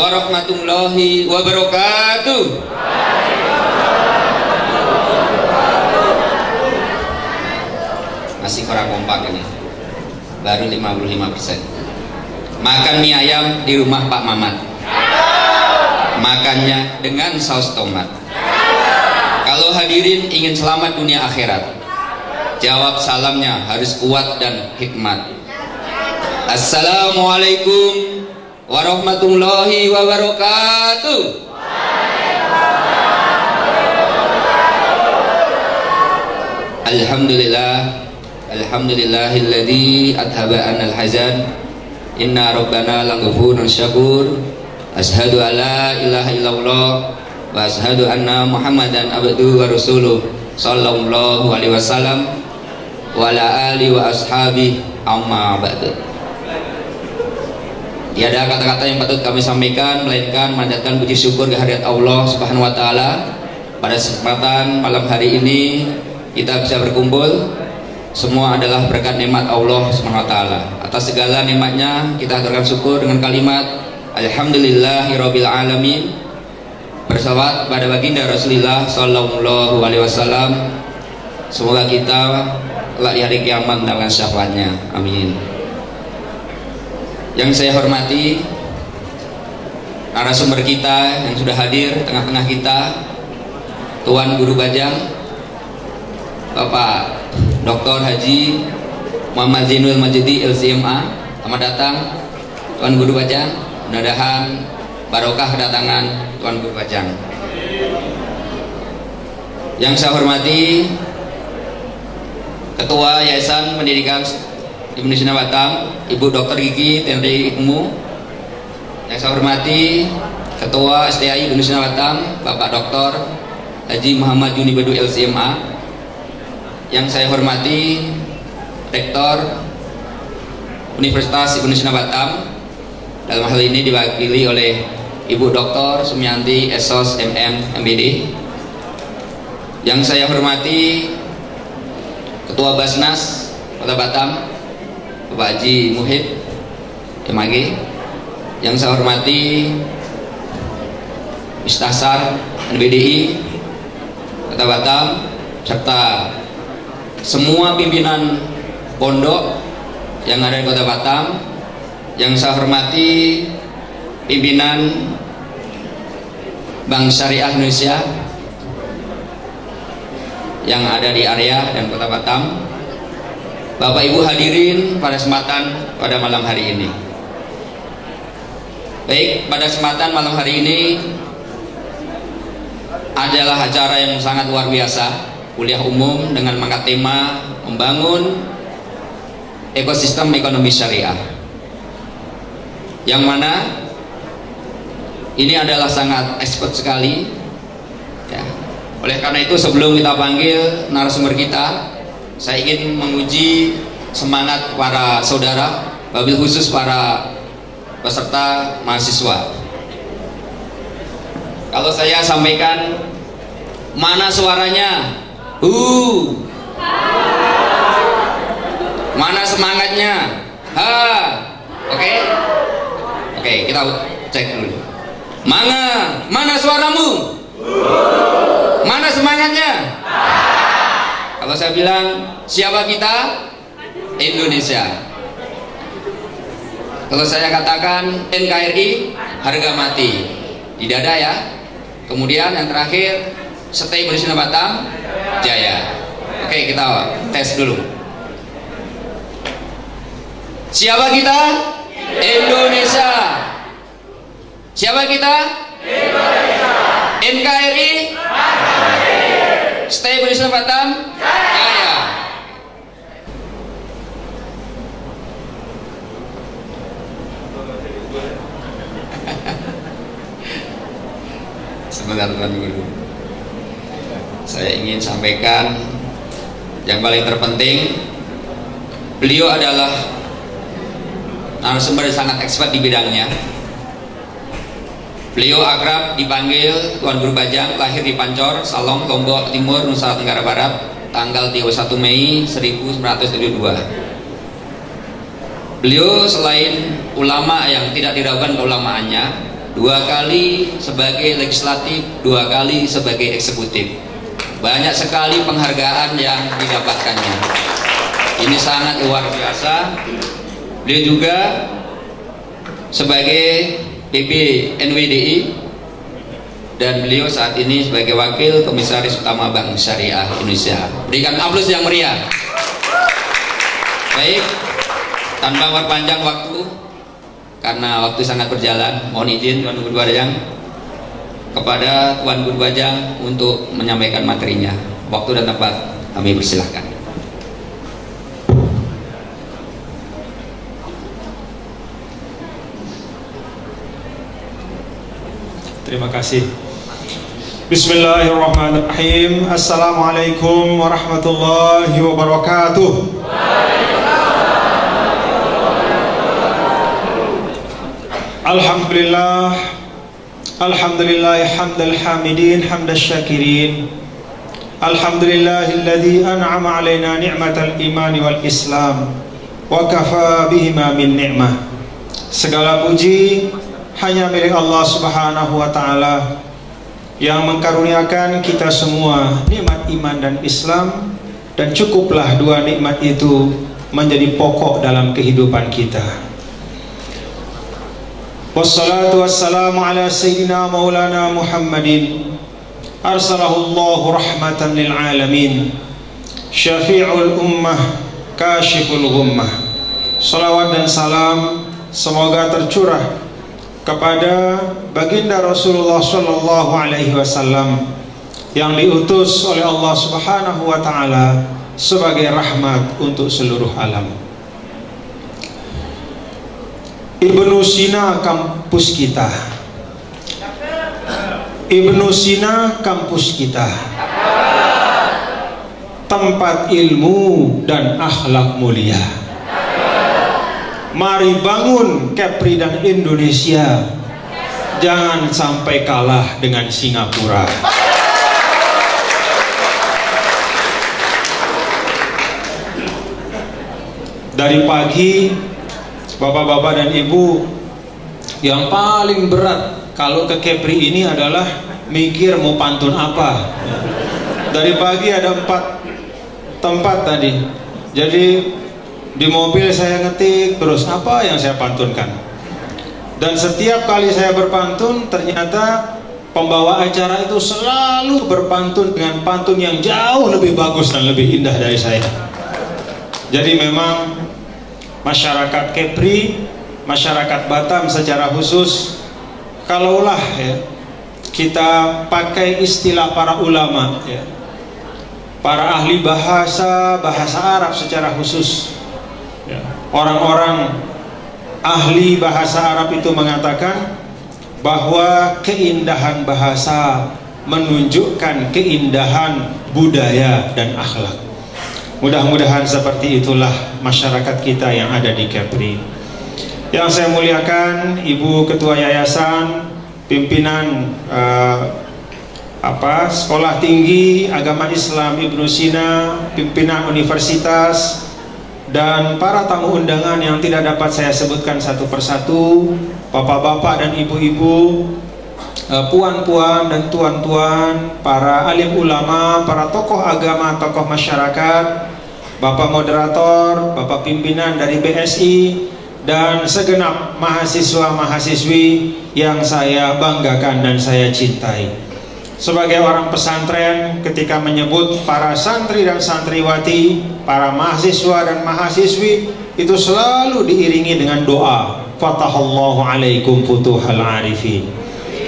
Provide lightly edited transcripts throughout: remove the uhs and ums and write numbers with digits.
warahmatullahi wabarakatuh. Masih kurang kompak ini, baru 55%. Makan mie ayam di rumah Pak Mamat, makannya dengan saus tomat. Kalau hadirin ingin selamat dunia akhirat, jawab salamnya harus kuat dan hikmat. Assalamualaikum warahmatullahi wabarakatuh. Alhamdulillah, alhamdulillahilladzi adhaba anal hazan. Inna rabbana laghafurun syakur. Ashhadu an la ilaha illallah wa ashhadu anna Muhammadan abduhu wa rasuluh sallallahu alaihi wasallam wa ala alihi wa ashabihi amma ba'du. Tiada kata-kata yang patut kami sampaikan melainkan manjatkan puji syukur kehadirat Allah Subhanahu wa taala. Pada kesempatan malam hari ini kita bisa berkumpul, semua adalah berkat nikmat Allah Subhanahu wa taala. Atas segala nikmatnya kita haturkan syukur dengan kalimat alhamdulillahirabbil alamin. Bersalawat pada baginda Rasulullah sallallahu alaihi wasallam. Semoga kita kelak di hari kiamat mendapatkan syafaatnya. Amin. Yang saya hormati narasumber kita yang sudah hadir tengah-tengah kita, Tuan Guru Bajang, Bapak Dr. Haji Muhammad Zainul Majdi LCMA. Selamat datang Tuan Guru Bajang. Mudah-mudahan barokah kedatangan Tuan Guru Bajang. Yang saya hormati Ketua Yayasan Pendidikan Indonesia Batam, Ibu Dr. Gigi Tenri Ikmu. Yang saya hormati Ketua STI Indonesia Batam, Bapak Dr. Haji Muhammad Juni Bedu LCMA. Yang saya hormati Rektor Universitas Indonesia Batam, dalam hal ini diwakili oleh Ibu Dr. Sumianti Esos MM MBD. Yang saya hormati Ketua Basnas Kota Batam, Bapak Haji Muhid MAG. Yang saya hormati Istasar NBDI Kota Batam, serta semua pimpinan pondok yang ada di Kota Batam. Yang saya hormati pimpinan Bank Syariah Indonesia yang ada di area dan Kota Batam. Bapak Ibu hadirin pada kesempatan pada malam hari ini. Baik, pada kesempatan malam hari ini adalah acara yang sangat luar biasa, kuliah umum dengan mengangkat tema membangun ekosistem ekonomi syariah, yang mana ini adalah sangat expert sekali ya. Oleh karena itu sebelum kita panggil narasumber kita, saya ingin menguji semangat para saudara, wabil khusus para peserta mahasiswa. Kalau saya sampaikan, mana suaranya? Mana semangatnya? Oke, kita cek dulu. Mana suaramu? Mana semangatnya? Kalau saya bilang siapa kita? Indonesia. Kalau saya katakan NKRI, harga mati di dada ya. Kemudian yang terakhir Stay Indonesia Batam Jaya. Oke, kita tes dulu. Siapa kita? Indonesia. Siapa kita? Indonesia. NKRI, Stay Indonesia Batam Jaya. Sebentar Tuan Guru, saya ingin sampaikan yang paling terpenting. Beliau adalah narasumber yang sangat expert di bidangnya. Beliau akrab dipanggil Tuan Guru Bajang, lahir di Pancor, Salong, Lombok Timur, Nusa Tenggara Barat, tanggal 31 Mei 1972. Beliau selain ulama yang tidak diragukan keulamaannya, 2 kali sebagai legislatif, 2 kali sebagai eksekutif. Banyak sekali penghargaan yang didapatkannya. Ini sangat luar biasa. Beliau juga sebagai PP NWDI dan beliau saat ini sebagai Wakil Komisaris Utama Bank Syariah Indonesia. Berikan aplaus yang meriah. Baik, tanpa memperpanjang waktu karena waktu sangat berjalan, mohon izin Tuan Guru Bajang kepada Tuan Guru Bajang untuk menyampaikan materinya. Waktu dan tempat kami persilahkan. Terima kasih. Bismillahirrahmanirrahim. Assalamualaikum warahmatullahi wabarakatuh. Alhamdulillah, alhamdulillah hamdal hamidin hamdal syakirin. Alhamdulillahilladzi an'ama alaina ni'matal imani wal islam wa kafa bihima min ni'mah. Segala puji hanya milik Allah Subhanahu wa taala yang mengkaruniakan kita semua nikmat iman dan Islam, dan cukuplah 2 nikmat itu menjadi pokok dalam kehidupan kita. Wassalatu wassalamu ala sayyidina maulana Muhammadin arsalahullahu rahmatan lil alamin, syafi'ul ummah, kashiful ghummah. Salawat dan salam semoga tercurah kepada baginda Rasulullah sallallahu alaihi wasallam yang diutus oleh Allah Subhanahu wa taala sebagai rahmat untuk seluruh alam. Ibnu Sina kampus kita. Ibnu Sina kampus kita. Tempat ilmu dan akhlak mulia. Mari bangun Kepri dan Indonesia. Jangan sampai kalah dengan Singapura. Dari pagi, bapak-bapak dan ibu, yang paling berat kalau ke Kepri ini adalah mikir mau pantun apa. Dari pagi ada 4 tempat tadi. Jadi di mobil saya ngetik terus apa yang saya pantunkan. Dan setiap kali saya berpantun, ternyata pembawa acara itu selalu berpantun dengan pantun yang jauh lebih bagus dan lebih indah dari saya. Jadi memang masyarakat Kepri, masyarakat Batam secara khusus, kalaulah ya, kita pakai istilah para ulama ya, para ahli bahasa Arab secara khusus ya, orang-orang ahli bahasa Arab itu mengatakan bahwa keindahan bahasa menunjukkan keindahan budaya dan akhlak. Mudah-mudahan seperti itulah masyarakat kita yang ada di Kepri. Yang saya muliakan Ibu Ketua Yayasan, pimpinan Sekolah Tinggi Agama Islam Ibnu Sina, pimpinan universitas, dan para tamu undangan yang tidak dapat saya sebutkan satu persatu, bapak-bapak dan ibu-ibu, puan-puan dan tuan-tuan, para alim ulama, para tokoh agama, tokoh masyarakat, bapak moderator, bapak pimpinan dari BSI, dan segenap mahasiswa-mahasiswi yang saya banggakan dan saya cintai. Sebagai orang pesantren, ketika menyebut para santri dan santriwati, para mahasiswa dan mahasiswi, itu selalu diiringi dengan doa, Fatahallahu alaikum futuhal arifin.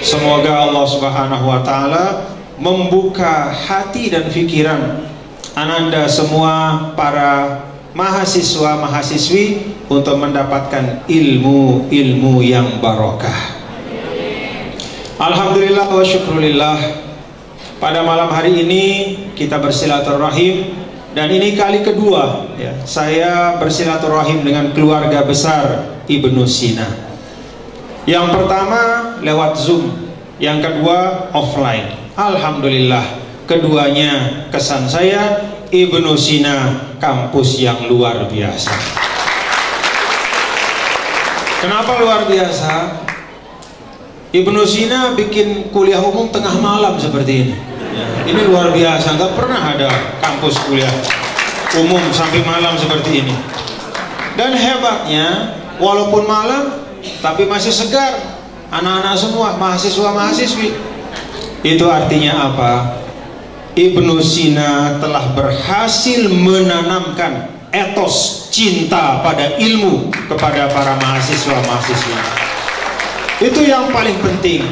Semoga Allah Subhanahu wa taala membuka hati dan pikiran ananda semua para mahasiswa-mahasiswi untuk mendapatkan ilmu-ilmu yang barokah. Alhamdulillah wa syukrulillah, pada malam hari ini kita bersilaturahim, dan ini kali kedua ya, saya bersilaturahim dengan keluarga besar Ibnu Sina. Yang pertama lewat Zoom, yang kedua offline. Alhamdulillah, keduanya kesan saya Ibnu Sina kampus yang luar biasa. Kenapa luar biasa? Ibnu Sina bikin kuliah umum tengah malam seperti ini. Ini luar biasa, nggak pernah ada kampus kuliah umum sampai malam seperti ini. Dan hebatnya, walaupun malam, tapi masih segar. Anak-anak semua, mahasiswa-mahasiswi. Itu artinya apa? Ibnu Sina telah berhasil menanamkan etos cinta pada ilmu kepada para mahasiswa-mahasiswi. Itu yang paling penting.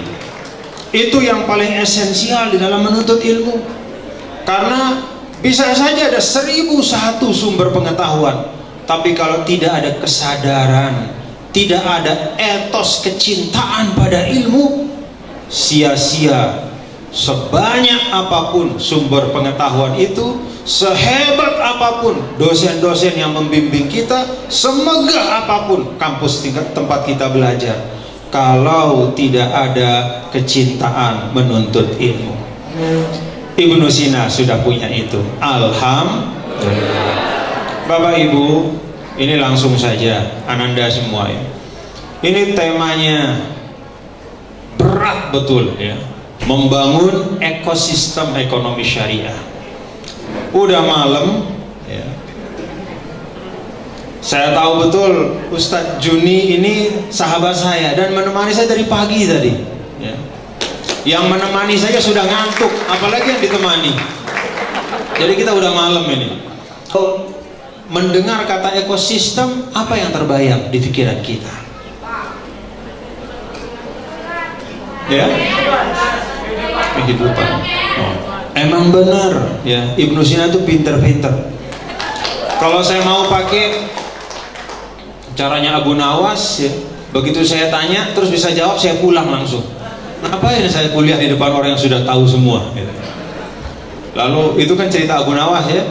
Itu yang paling esensial di dalam menuntut ilmu. Karena bisa saja ada 1001 sumber pengetahuan, tapi kalau tidak ada kesadaran, tidak ada etos kecintaan pada ilmu, sia-sia. Sebanyak apapun sumber pengetahuan itu, sehebat apapun dosen-dosen yang membimbing kita, semegah apapun kampus tempat kita belajar, kalau tidak ada kecintaan menuntut ilmu. Ibnu Sina sudah punya itu. Alhamdulillah. Bapak Ibu, ini langsung saja Ananda semua ya. Ini temanya berat betul ya. Membangun ekosistem ekonomi syariah. Udah malam ya. Saya tahu betul Ustadz Juni ini sahabat saya dan menemani saya dari pagi tadi ya. Yang menemani saya sudah ngantuk, apalagi yang ditemani. Jadi kita udah malam ini. Kalau mendengar kata ekosistem, apa yang terbayang di pikiran kita? Ya, kehidupan. Emang benar ya, Ibnu Sina itu pinter-pinter. Kalau saya mau pakai caranya Abu Nawas ya, begitu saya tanya terus bisa jawab, saya pulang langsung. Ngapain saya kuliah di depan orang yang sudah tahu semua gitu. Lalu itu kan cerita Abu Nawas ya.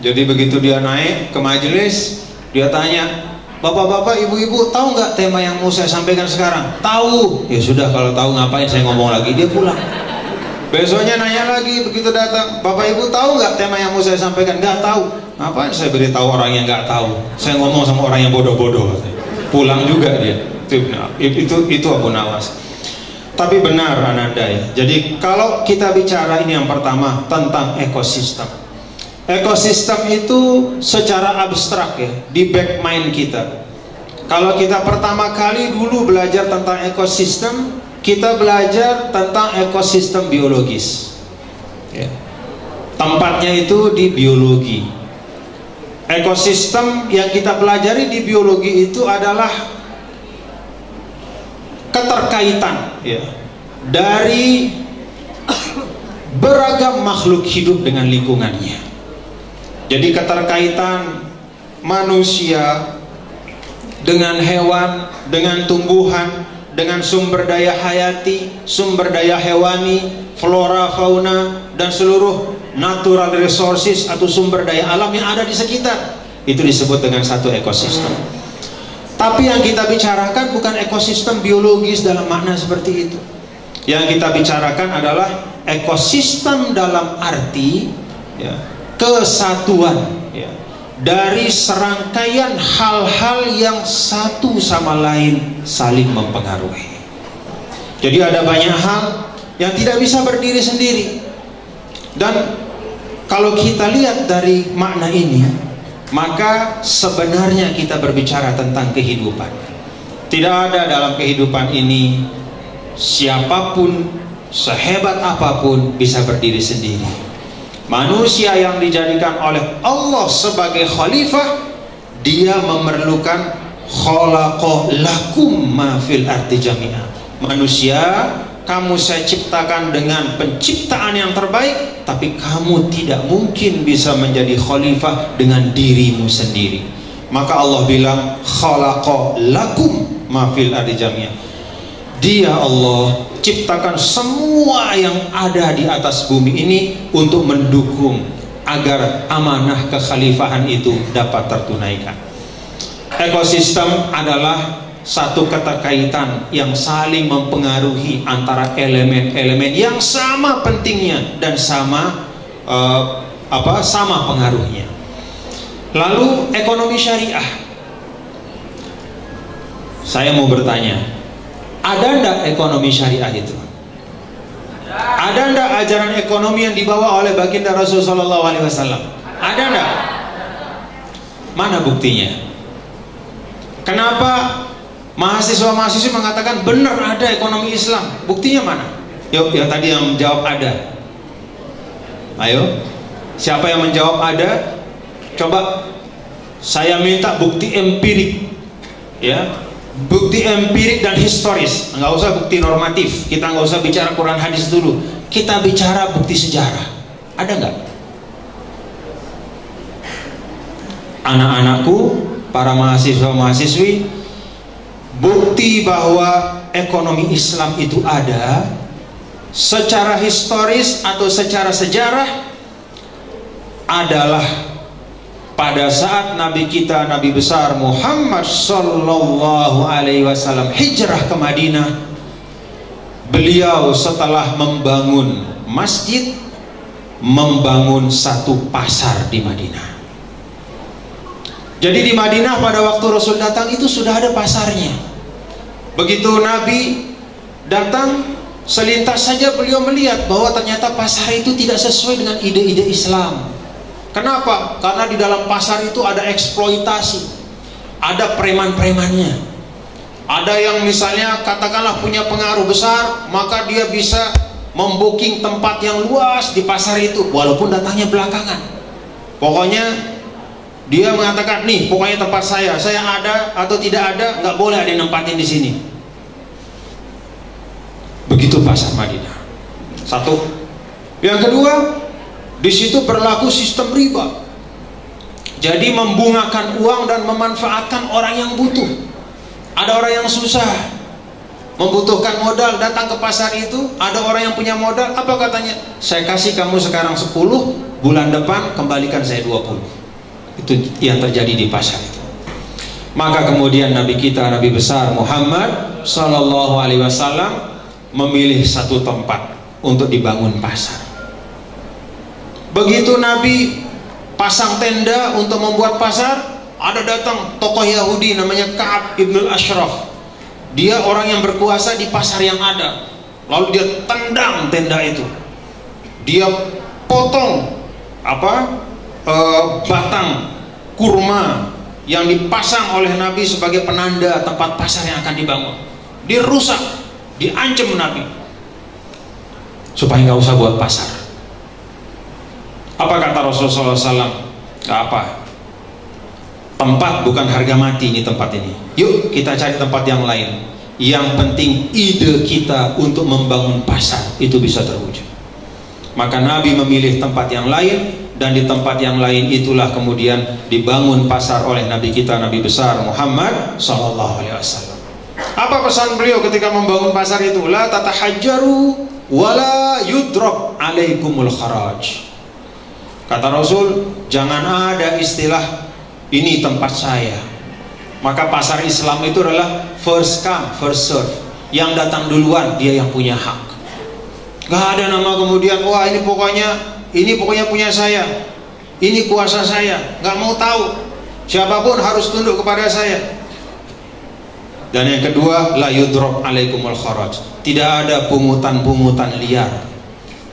Jadi begitu dia naik ke majelis, dia tanya, bapak-bapak, ibu-ibu, tahu nggak tema yang mau saya sampaikan sekarang? Tahu. Ya sudah, kalau tahu ngapain saya ngomong lagi? Dia pulang. Besoknya nanya lagi, begitu datang, bapak ibu tahu nggak tema yang mau saya sampaikan? Nggak tahu. Ngapain saya beritahu orang yang nggak tahu? Saya ngomong sama orang yang bodoh-bodoh. Pulang juga dia. Itu Abu Nawas. Tapi benar Ananda ya. Jadi kalau kita bicara ini yang pertama tentang ekosistem. Ekosistem itu secara abstrak ya, di back mind kita. Kalau kita pertama kali dulu belajar tentang ekosistem, kita belajar tentang ekosistem biologis ya. Tempatnya itu di biologi. Ekosistem yang kita pelajari di biologi itu adalah keterkaitan ya, dari beragam makhluk hidup dengan lingkungannya. Jadi keterkaitan manusia dengan hewan, dengan tumbuhan, dengan sumber daya hayati, sumber daya hewani, flora, fauna, dan seluruh natural resources atau sumber daya alam yang ada di sekitar. Itu disebut dengan satu ekosistem. Tapi yang kita bicarakan bukan ekosistem biologis dalam makna seperti itu. Yang kita bicarakan adalah ekosistem dalam arti ya, kesatuan ya, dari serangkaian hal-hal yang satu sama lain saling mempengaruhi. Jadi ada banyak hal yang tidak bisa berdiri sendiri. Dan kalau kita lihat dari makna ini, maka sebenarnya kita berbicara tentang kehidupan. Tidak ada dalam kehidupan ini siapapun, sehebat apapun bisa berdiri sendiri. Manusia yang dijadikan oleh Allah sebagai khalifah, dia memerlukan khalaqa lakum ma fil ardi jami'a. Manusia, kamu saya ciptakan dengan penciptaan yang terbaik, tapi kamu tidak mungkin bisa menjadi khalifah dengan dirimu sendiri. Maka Allah bilang khalaqa lakum ma fil ardi jami'a. Dia Allah ciptakan semua yang ada di atas bumi ini untuk mendukung agar amanah kekhalifahan itu dapat tertunaikan. Ekosistem adalah satu keterkaitan yang saling mempengaruhi antara elemen-elemen yang sama pentingnya dan sama sama pengaruhnya. Lalu ekonomi syariah. Saya mau bertanya, Ada enggak ekonomi syariah itu? Ada enggak ajaran ekonomi yang dibawa oleh baginda Rasulullah SAW? Ada enggak? Mana buktinya? Kenapa mahasiswa-mahasiswa mengatakan benar ada ekonomi Islam? Buktinya mana? Yuk, yang tadi yang menjawab ada. Ayo, siapa yang menjawab ada? Coba saya minta bukti empirik, ya, bukti empirik dan historis. Nggak usah bukti normatif. Kita nggak usah bicara Quran hadis dulu. Kita bicara bukti sejarah. Ada nggak? Anak-anakku, para mahasiswa-mahasiswi, bukti bahwa ekonomi Islam itu ada secara historis atau secara sejarah adalah pada saat Nabi kita, Nabi besar Muhammad Sallallahu Alaihi Wasallam hijrah ke Madinah. Beliau setelah membangun masjid, membangun satu pasar di Madinah. Jadi di Madinah pada waktu Rasul datang itu sudah ada pasarnya. Begitu Nabi datang, selintas saja beliau melihat bahwa ternyata pasar itu tidak sesuai dengan ide-ide Islam. Kenapa? Karena di dalam pasar itu ada eksploitasi, ada preman-premannya, ada yang misalnya katakanlah punya pengaruh besar, maka dia bisa membooking tempat yang luas di pasar itu, walaupun datangnya belakangan. Pokoknya dia mengatakan, nih pokoknya tempat saya ada atau tidak ada, nggak boleh ada yang nempatin di sini. Begitu pasar Madinah. Satu. Yang kedua, di situ berlaku sistem riba. Jadi membungakan uang dan memanfaatkan orang yang butuh. Ada orang yang susah, membutuhkan modal, datang ke pasar itu, ada orang yang punya modal, apa katanya? Saya kasih kamu sekarang 10, bulan depan kembalikan saya 20. Itu yang terjadi di pasar itu. Maka kemudian Nabi kita, Nabi besar Muhammad Sallallahu Alaihi Wasallam memilih satu tempat untuk dibangun pasar. Begitu Nabi pasang tenda untuk membuat pasar, ada datang tokoh Yahudi namanya Ka'ab ibn al-Ashraf. Dia orang yang berkuasa di pasar yang ada. Lalu dia tendang tenda itu. Dia potong batang kurma yang dipasang oleh Nabi sebagai penanda tempat pasar yang akan dibangun. Dia rusak, diancam Nabi supaya nggak usah buat pasar. Apa kata Rasulullah SAW? Gak apa, tempat bukan harga mati ini tempat ini. Yuk kita cari tempat yang lain. Yang penting ide kita untuk membangun pasar itu bisa terwujud. Maka Nabi memilih tempat yang lain, dan di tempat yang lain itulah kemudian dibangun pasar oleh Nabi kita, Nabi besar Muhammad Sallallahu Alaihi Wasallam. Apa pesan beliau ketika membangun pasar itu? La tatahajjaru wala yudrab alaikumul kharaj. Kata Rasul, jangan ada istilah ini tempat saya. Maka pasar Islam itu adalah first come, first serve. Yang datang duluan dia yang punya hak. Gak ada nama kemudian, wah ini pokoknya punya saya, ini kuasa saya. Gak mau tahu, siapapun harus tunduk kepada saya. Dan yang kedua, la yudrob alaikumul kharaj. Tidak ada pungutan-pungutan liar.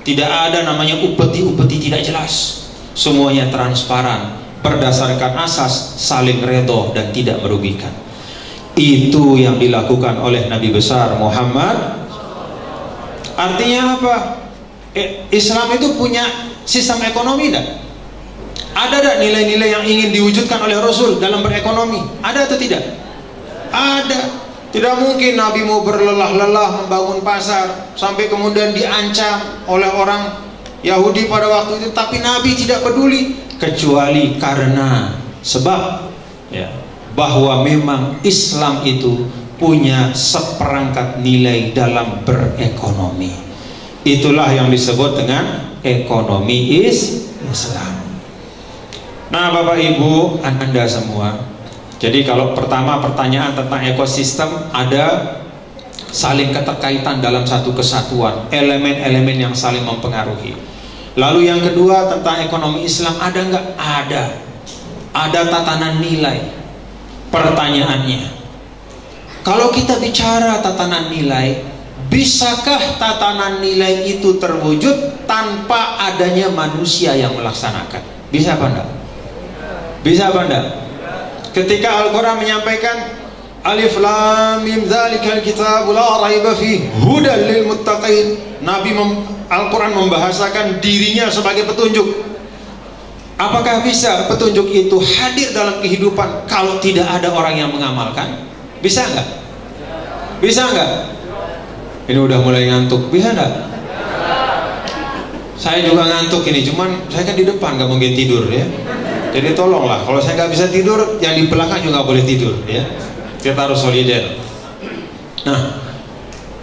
Tidak ada namanya upeti-upeti tidak jelas. Semuanya transparan, berdasarkan asas saling redho dan tidak merugikan. Itu yang dilakukan oleh Nabi besar Muhammad. Artinya apa? Islam itu punya sistem ekonomi tak? Ada tak nilai-nilai yang ingin diwujudkan oleh Rasul dalam berekonomi? Ada atau tidak? Ada. Tidak mungkin Nabi mau berlelah-lelah membangun pasar sampai kemudian diancam oleh orang Yahudi pada waktu itu, tapi Nabi tidak peduli, kecuali karena sebab bahwa memang Islam itu punya seperangkat nilai dalam berekonomi. Itulah yang disebut dengan ekonomi Islam. Nah Bapak Ibu, Anda semua, jadi kalau pertama pertanyaan tentang ekosistem, ada saling keterkaitan dalam satu kesatuan, elemen-elemen yang saling mempengaruhi. Lalu yang kedua tentang ekonomi Islam, ada nggak? Ada tatanan nilai. Pertanyaannya, Kalau kita bicara tatanan nilai, bisakah tatanan nilai itu terwujud tanpa adanya manusia yang melaksanakan? Bisa apa enggak? Bisa apa enggak? Ketika Al-Quran menyampaikan Alif Lam Mim Dzalikal Kitabu La Raiba Fihi Hudal Lil Muttaqin, Al-Quran membahasakan dirinya sebagai petunjuk. Apakah bisa petunjuk itu hadir dalam kehidupan kalau tidak ada orang yang mengamalkan? Bisa enggak? Bisa enggak? Ini udah mulai ngantuk. Bisa enggak? Saya juga ngantuk ini, cuman saya kan di depan gak mungkin tidur ya. Jadi tolonglah, kalau saya nggak bisa tidur, yang di belakang juga boleh tidur ya. Kita harus solider. Nah,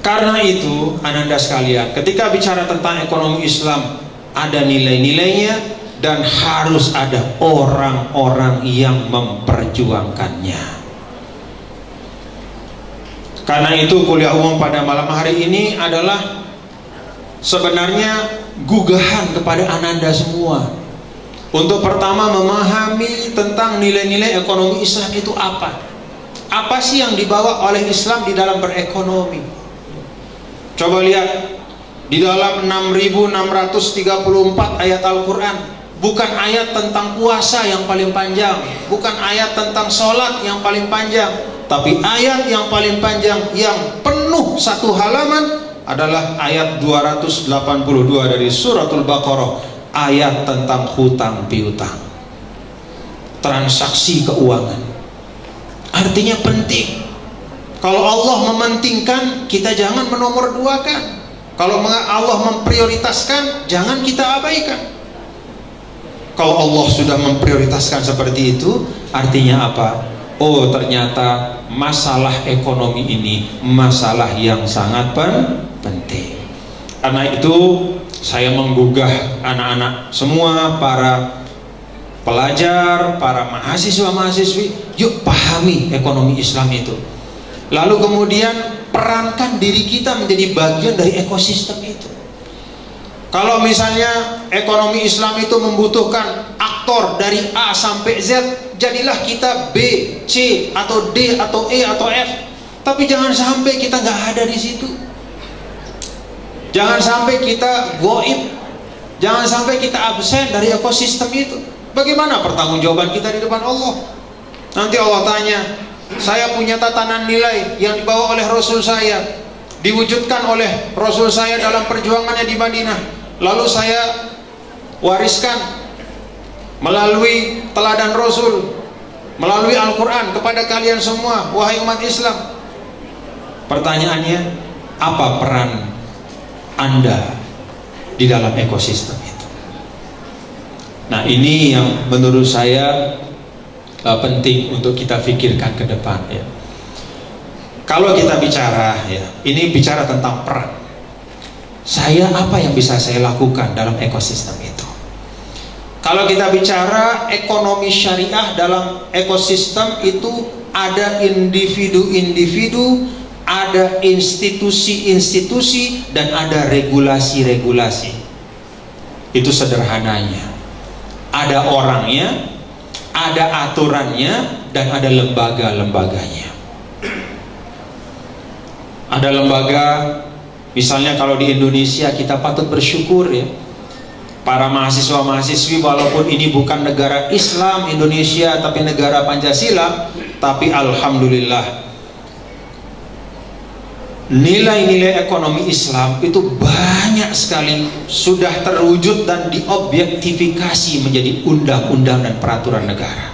karena itu ananda sekalian, ketika bicara tentang ekonomi Islam, ada nilai-nilainya dan harus ada orang-orang yang memperjuangkannya. Karena itu kuliah umum pada malam hari ini adalah sebenarnya gugahan kepada ananda semua untuk pertama memahami tentang nilai-nilai ekonomi Islam itu apa. Apa sih yang dibawa oleh Islam di dalam berekonomi? Coba lihat di dalam 6.634 ayat Al-Quran, bukan ayat tentang puasa yang paling panjang, bukan ayat tentang sholat yang paling panjang, tapi ayat yang paling panjang yang penuh satu halaman adalah ayat 282 dari suratul Baqarah, ayat tentang hutang piutang, transaksi keuangan. Artinya penting. Kalau Allah mementingkan, kita jangan menomorduakan. Kalau Allah memprioritaskan, jangan kita abaikan. Kalau Allah sudah memprioritaskan seperti itu, artinya apa? Oh, ternyata masalah ekonomi ini masalah yang sangat penting. Karena itu saya menggugah anak-anak semua, para pelajar, para mahasiswa-mahasiswi, yuk pahami ekonomi Islam itu. Lalu kemudian perankan diri kita menjadi bagian dari ekosistem itu. Kalau misalnya ekonomi Islam itu membutuhkan aktor dari A sampai Z, jadilah kita B, C, atau D, atau E, atau F. Tapi jangan sampai kita nggak ada di situ. Jangan sampai kita goib. Jangan sampai kita absen dari ekosistem itu. Bagaimana pertanggungjawaban kita di depan Allah? Nanti Allah tanya, saya punya tatanan nilai yang dibawa oleh Rasul saya, diwujudkan oleh Rasul saya dalam perjuangannya di Madinah, lalu saya wariskan melalui teladan Rasul, melalui Al-Quran kepada kalian semua, wahai umat Islam. Pertanyaannya, apa peran Anda di dalam ekosistem itu? Nah, ini yang menurut saya penting untuk kita pikirkan ke depan ya. Kalau kita bicara ya, ini bicara tentang peran. Saya apa yang bisa saya lakukan dalam ekosistem itu? Kalau kita bicara ekonomi syariah dalam ekosistem itu ada individu-individu, ada institusi-institusi, dan ada regulasi-regulasi. Itu sederhananya. Ada orangnya, ada aturannya, dan ada lembaga-lembaganya. Ada lembaga, misalnya kalau di Indonesia kita patut bersyukur ya, para mahasiswa-mahasiswi, walaupun ini bukan negara Islam Indonesia, tapi negara Pancasila, tapi alhamdulillah nilai-nilai ekonomi Islam itu banyak sekali sudah terwujud dan diobjektifikasi menjadi undang-undang dan peraturan negara.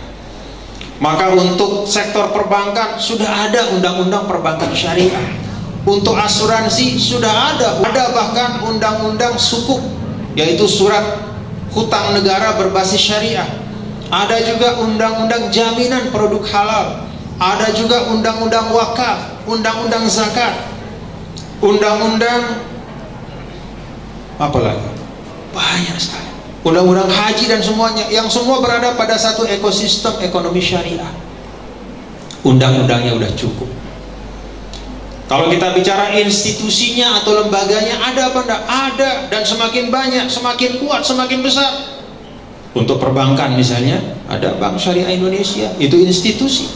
Maka untuk sektor perbankan sudah ada undang-undang perbankan syariah. Untuk asuransi sudah ada bahkan undang-undang sukuk, yaitu surat hutang negara berbasis syariah. Ada juga undang-undang jaminan produk halal. Ada juga undang-undang wakaf, undang-undang zakat, undang-undang apa lagi? Banyak sekali. Undang-undang haji dan semuanya, yang semua berada pada satu ekosistem ekonomi syariah. Undang-undangnya udah cukup. Kalau kita bicara institusinya atau lembaganya, ada apa enggak? Ada, dan semakin banyak, semakin kuat, semakin besar. Untuk perbankan misalnya, ada Bank Syariah Indonesia, itu institusi.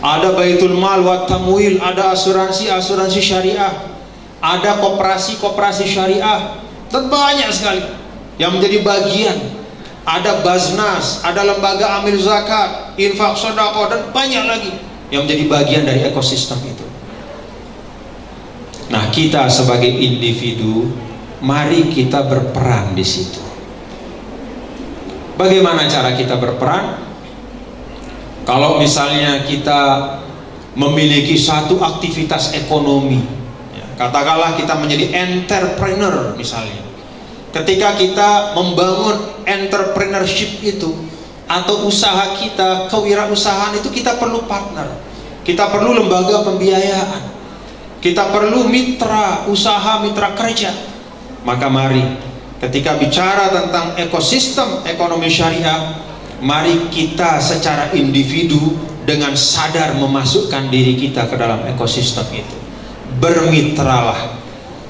ada baitul mal wa tamwil, ada asuransi syariah, ada koperasi syariah, dan banyak sekali yang menjadi bagian. Ada Baznas, ada lembaga amil zakat, infak sedekah, dan banyak lagi yang menjadi bagian dari ekosistem itu. Nah, kita sebagai individu, mari kita berperan di situ. Bagaimana cara kita berperan? Kalau misalnya kita memiliki satu aktivitas ekonomi, katakanlah kita menjadi entrepreneur misalnya. Ketika kita membangun entrepreneurship itu, atau usaha kita, kewirausahaan itu, kita perlu partner, kita perlu lembaga pembiayaan, kita perlu mitra usaha, mitra kerja. Maka mari, ketika bicara tentang ekosistem ekonomi syariah, mari kita secara individu dengan sadar memasukkan diri kita ke dalam ekosistem itu. Bermitralah.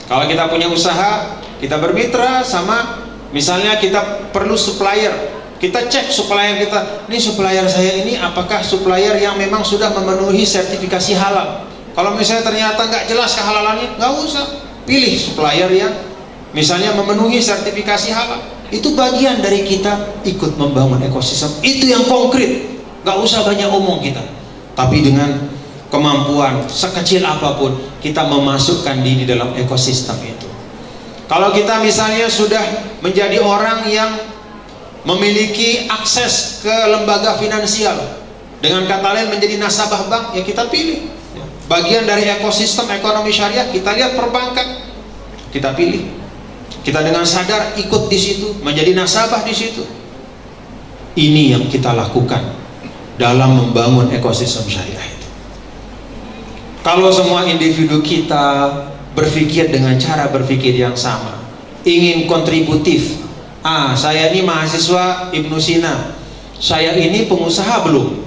Kalau kita punya usaha, kita bermitra sama, misalnya kita perlu supplier, kita cek supplier kita, ini supplier saya ini apakah supplier yang memang sudah memenuhi sertifikasi halal. Kalau misalnya ternyata nggak jelas kehalalannya, nggak usah pilih supplier yang misalnya memenuhi sertifikasi halal. Itu bagian dari kita ikut membangun ekosistem. Itu yang konkret, nggak usah banyak omong kita, tapi dengan kemampuan sekecil apapun kita memasukkan diri dalam ekosistem itu. Kalau kita misalnya sudah menjadi orang yang memiliki akses ke lembaga finansial, dengan kata lain menjadi nasabah bank, ya kita pilih bagian dari ekosistem ekonomi syariah. Kita lihat perbankan, kita pilih, kita dengan sadar ikut di situ, menjadi nasabah di situ. Ini yang kita lakukan dalam membangun ekosistem syariah itu. Kalau semua individu kita berpikir dengan cara berpikir yang sama, ingin kontributif, saya ini mahasiswa Ibnu Sina, saya ini pengusaha belum,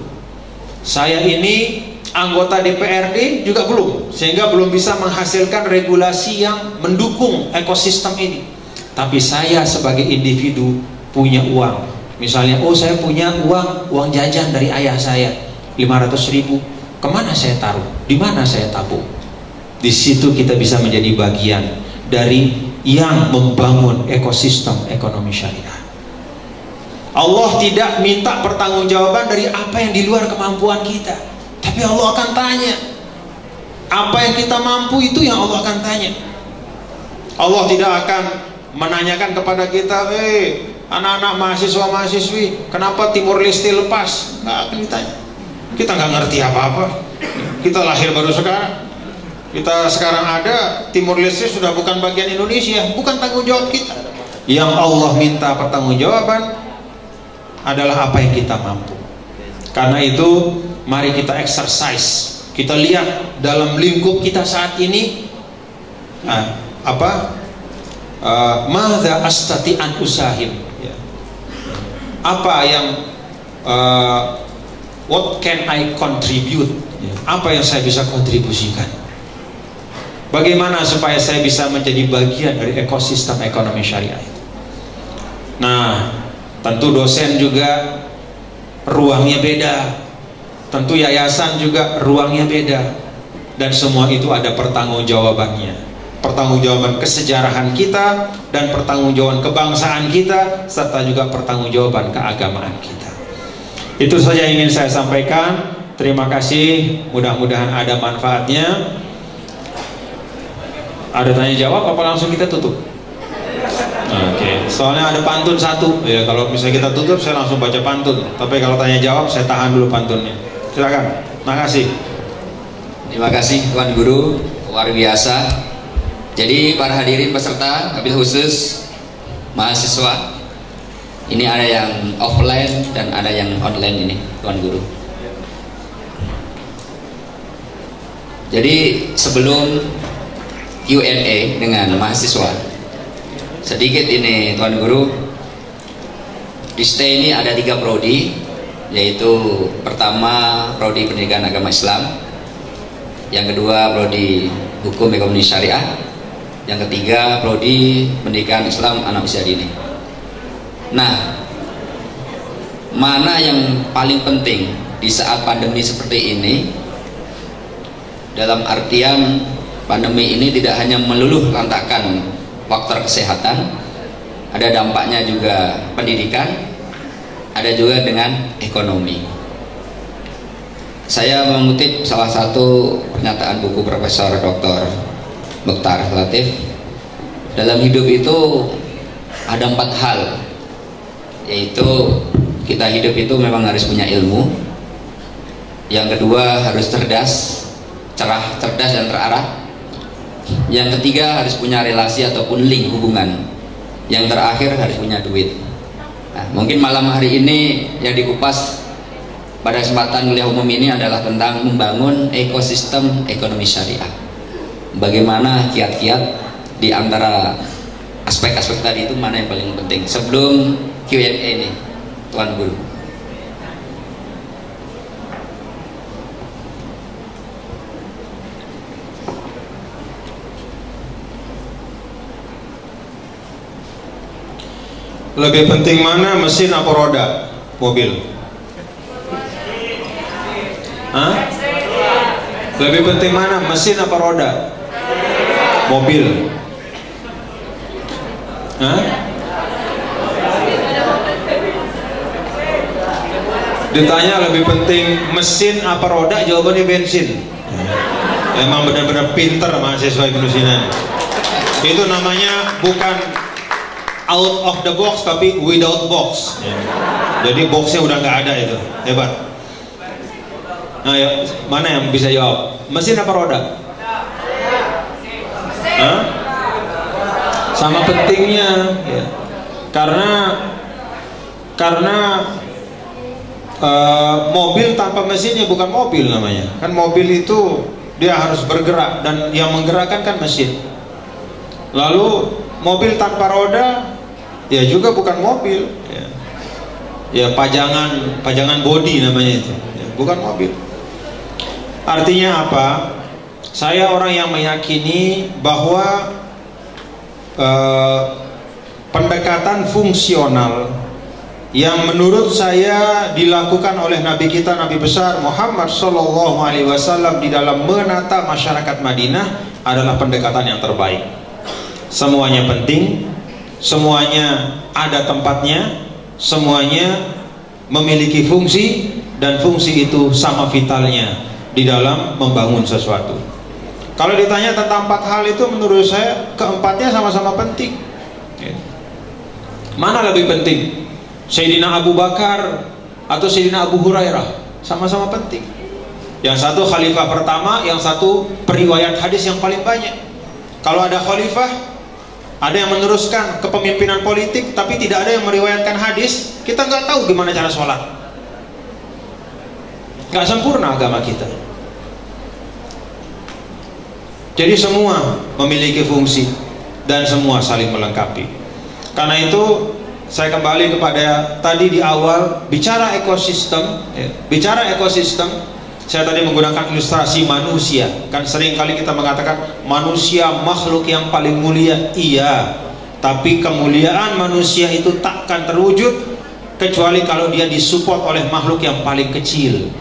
saya ini anggota DPRD juga belum, sehingga belum bisa menghasilkan regulasi yang mendukung ekosistem ini. Tapi saya sebagai individu punya uang, misalnya, saya punya uang jajan dari ayah saya 500.000, kemana saya taruh, di mana saya tabung? Di situ kita bisa menjadi bagian dari yang membangun ekosistem ekonomi syariah. Allah tidak minta pertanggungjawaban dari apa yang di luar kemampuan kita, tapi Allah akan tanya apa yang kita mampu, itu yang Allah akan tanya. Allah tidak akan menanyakan kepada kita, anak-anak mahasiswa-mahasiswi, kenapa Timur Leste lepas? Nggak akan ditanya. Kita nggak ngerti apa-apa, kita lahir baru sekarang. Kita sekarang ada, Timur Leste sudah bukan bagian Indonesia, bukan tanggung jawab kita. Yang Allah minta pertanggungjawaban adalah apa yang kita mampu. Karena itu mari kita exercise, kita lihat dalam lingkup kita saat ini, madza astati an usahim, apa yang what can I contribute, apa yang saya bisa kontribusikan. Bagaimana supaya saya bisa menjadi bagian dari ekosistem ekonomi syariah itu. Nah, tentu dosen juga ruangnya beda, tentu yayasan juga ruangnya beda, dan semua itu ada pertanggungjawabannya. Pertanggungjawaban kesejarahan kita, dan pertanggungjawaban kebangsaan kita, serta juga pertanggungjawaban keagamaan kita. Itu saja yang ingin saya sampaikan. Terima kasih, mudah-mudahan ada manfaatnya. Ada tanya jawab apa langsung kita tutup? Oke. Soalnya ada pantun satu. Ya, kalau misalnya kita tutup saya langsung baca pantun. Tapi kalau tanya jawab saya tahan dulu pantunnya. Silakan. Makasih. Terima kasih Tuan Guru, luar biasa. Jadi para hadirin peserta, wabil khusus mahasiswa, ini ada yang offline dan ada yang online ini, Tuan Guru. Jadi sebelum Q&A dengan mahasiswa, sedikit ini Tuan Guru, di STE ini ada 3 prodi, yaitu pertama prodi pendidikan agama Islam, yang kedua prodi hukum ekonomi syariah, yang ketiga prodi pendidikan Islam anak usia dini. Nah, mana yang paling penting di saat pandemi seperti ini, dalam artian pandemi ini tidak hanya meluluh lantakan faktor kesehatan, ada dampaknya juga pendidikan, ada juga dengan ekonomi. Saya mengutip salah satu pernyataan buku Profesor Dr. Mokhtar Latif. Dalam hidup itu ada 4 hal, yaitu kita hidup itu memang harus punya ilmu, yang kedua harus cerdas, cerdas dan terarah, yang ketiga harus punya relasi ataupun link hubungan, yang terakhir harus punya duit. Nah, mungkin malam hari ini yang dikupas pada kesempatan kuliah umum ini adalah tentang membangun ekosistem ekonomi syariah. Bagaimana kiat-kiat di antara aspek-aspek tadi itu mana yang paling penting? Sebelum Q&A nih, Tuan Guru. Lebih penting mana, mesin apa roda mobil? Hah? Lebih penting mana, mesin apa roda mobil? Hah? Ditanya lebih penting mesin apa roda, jawabannya bensin. Emang benar-benar pinter mahasiswa Ibnu Sina. Itu namanya bukan out of the box tapi without box. Jadi boxnya udah nggak ada, itu hebat. Nah, ya, mana yang bisa jawab? Mesin apa roda? Hah? Sama pentingnya, ya. Karena mobil tanpa mesinnya bukan mobil namanya. Kan mobil itu dia harus bergerak dan yang menggerakkan kan mesin. Lalu mobil tanpa roda ya juga bukan mobil. Ya pajangan bodi namanya itu. Ya, bukan mobil. Artinya apa? Saya orang yang meyakini bahwa pendekatan fungsional yang menurut saya dilakukan oleh Nabi kita, Nabi besar Muhammad SAW di dalam menata masyarakat Madinah adalah pendekatan yang terbaik. Semuanya penting, semuanya ada tempatnya, semuanya memiliki fungsi, dan fungsi itu sama vitalnya di dalam membangun sesuatu. Kalau ditanya tentang 4 hal itu, menurut saya keempatnya sama-sama penting. Mana lebih penting? Sayyidina Abu Bakar atau Sayyidina Abu Hurairah? Sama-sama penting. Yang satu khalifah pertama, yang satu periwayat hadis yang paling banyak. Kalau ada khalifah, ada yang meneruskan kepemimpinan politik, tapi tidak ada yang meriwayatkan hadis, kita nggak tahu gimana cara sholat. Nggak sempurna agama kita. Jadi semua memiliki fungsi dan semua saling melengkapi. Karena itu saya kembali kepada tadi di awal bicara ekosistem, bicara ekosistem. Saya tadi menggunakan ilustrasi manusia. Kan sering kali kita mengatakan manusia makhluk yang paling mulia. Iya, tapi kemuliaan manusia itu takkan terwujud kecuali kalau dia disupport oleh makhluk yang paling kecil,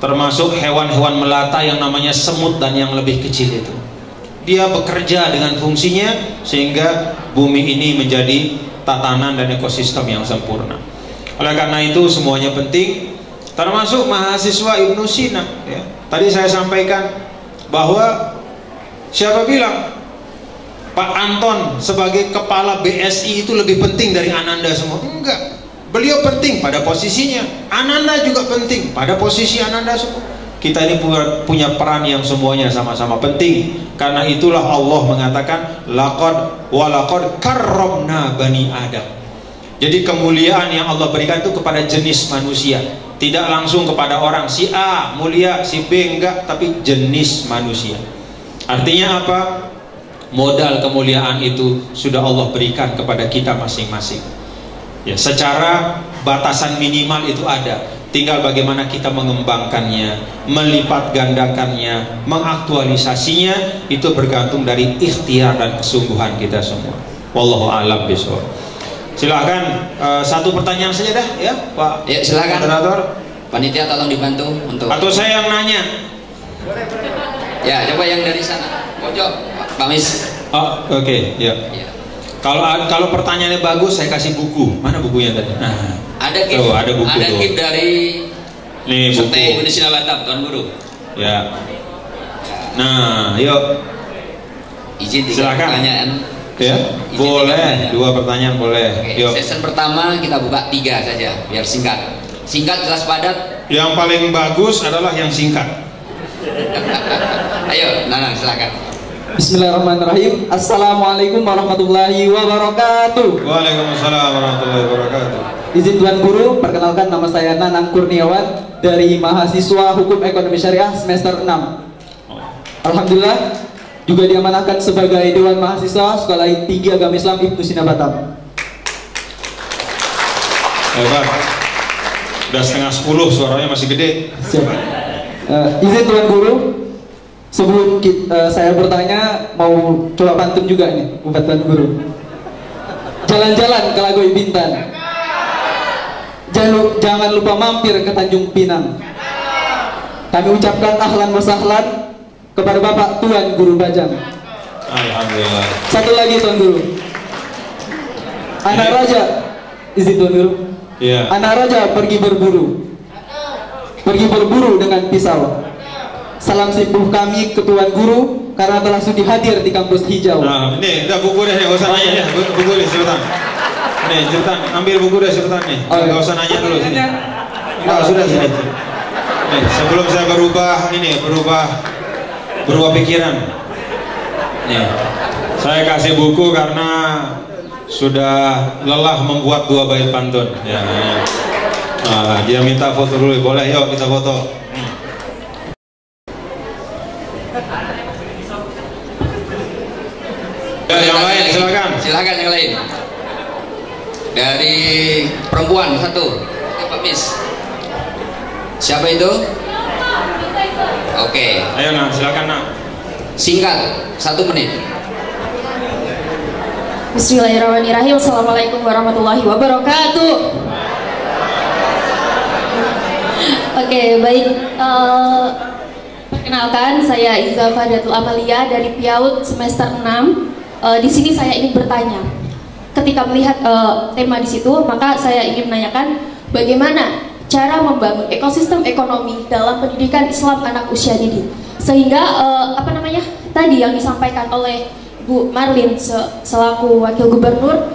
termasuk hewan-hewan melata yang namanya semut dan yang lebih kecil itu. Dia bekerja dengan fungsinya sehingga bumi ini menjadi tatanan dan ekosistem yang sempurna. Oleh karena itu semuanya penting, termasuk mahasiswa Ibnu Sina. Ya. Tadi saya sampaikan bahwa siapa bilang Pak Anton sebagai kepala BSI itu lebih penting dari Ananda semua? Enggak. Beliau penting pada posisinya, Ananda juga penting pada posisi Ananda semua. Kita ini punya peran yang semuanya sama-sama penting. Karena itulah Allah mengatakan laqad walaqad karramna bani Adam. Jadi kemuliaan yang Allah berikan itu kepada jenis manusia, tidak langsung kepada orang si A mulia, si B enggak, tapi jenis manusia. Artinya apa? Modal kemuliaan itu sudah Allah berikan kepada kita masing-masing. Ya, secara batasan minimal itu ada. Tinggal bagaimana kita mengembangkannya, melipat gandakannya, mengaktualisasinya, itu bergantung dari ikhtiar dan kesungguhan kita semua. Wallahu a'lam bishawab. Silakan satu pertanyaan saja dah, ya Pak. Ya silakan. Moderator. Panitia tolong dibantu untuk. Atau saya yang nanya? Ya, coba yang dari sana. Pojok, Pak Mis. Oh, oke, ya. Ya. Kalau pertanyaannya bagus, saya kasih buku. Mana bukunya tadi? Nah, ada gift. oh, ada buku. Ada tuh. gift dari Nih buku. Sekte Indonesia Batam, Tuan Guru. Ya. Nah, yuk. Izin 3 Silakan. pertanyaan. Ya, Izin boleh. 2 pertanyaan boleh. Oke, Yuk. sesi pertama kita buka 3 saja, biar singkat. Singkat, jelas, padat. Yang paling bagus adalah yang singkat. Ayo, Nanang, silakan. Bismillahirrahmanirrahim. Assalamualaikum warahmatullahi wabarakatuh. Waalaikumsalam warahmatullahi wabarakatuh. Izin Tuan Guru, perkenalkan nama saya Nanang Kurniawan dari mahasiswa Hukum Ekonomi Syariah semester 6. Alhamdulillah juga diamanahkan sebagai Dewan Mahasiswa Sekolah Tinggi Agama Islam Ibnu Sina Batam. Hebat. Udah setengah 10, suaranya masih gede. Siap. Izin Tuan Guru, sebelum saya bertanya, mau coba pantun juga nih buat Tuan Guru. Jalan-jalan ke Lagoy Bintan, jangan lupa mampir ke Tanjung Pinang. Kami ucapkan ahlan wa sahlan kepada Bapak Tuan Guru Bajang. Alhamdulillah. Satu lagi Tuan Guru. Anak raja, izin Tuan Guru. Iya. Anak raja pergi berburu. Pergi berburu dengan pisau. Salam simpuh kami ke Tuan Guru karena telah sudi hadir di kampus hijau. Nah, ini udah buku deh, nggak usah nanya deh. Buku deh, cepetan. Nih, cepetan, ambil buku deh, cepetan nih. Oh, iya. Nggak usah nanya dulu sini. Nggak, sudah sini. Nih, sebelum saya berubah pikiran. Nih, saya kasih buku karena sudah lelah membuat 2 bait pantun. Ya. Nah, dia minta foto dulu, boleh? Yuk kita foto. Ya, yang lain silakan. Silakan yang lain. Dari perempuan 1. Oke, Pak Mis. Siapa itu? Oke. Ayo nak, silakan nak. Singkat, 1 menit. Bismillahirrahmanirrahim. Assalamualaikum warahmatullahi wabarakatuh. Oke, baik. Perkenalkan, saya Iza Fadatul Amalia dari PIAUD semester 6. Di sini saya ingin bertanya. Ketika melihat tema di situ, maka saya ingin menanyakan bagaimana cara membangun ekosistem ekonomi dalam pendidikan Islam anak usia dini, sehingga tadi yang disampaikan oleh Bu Marlin selaku Wakil Gubernur,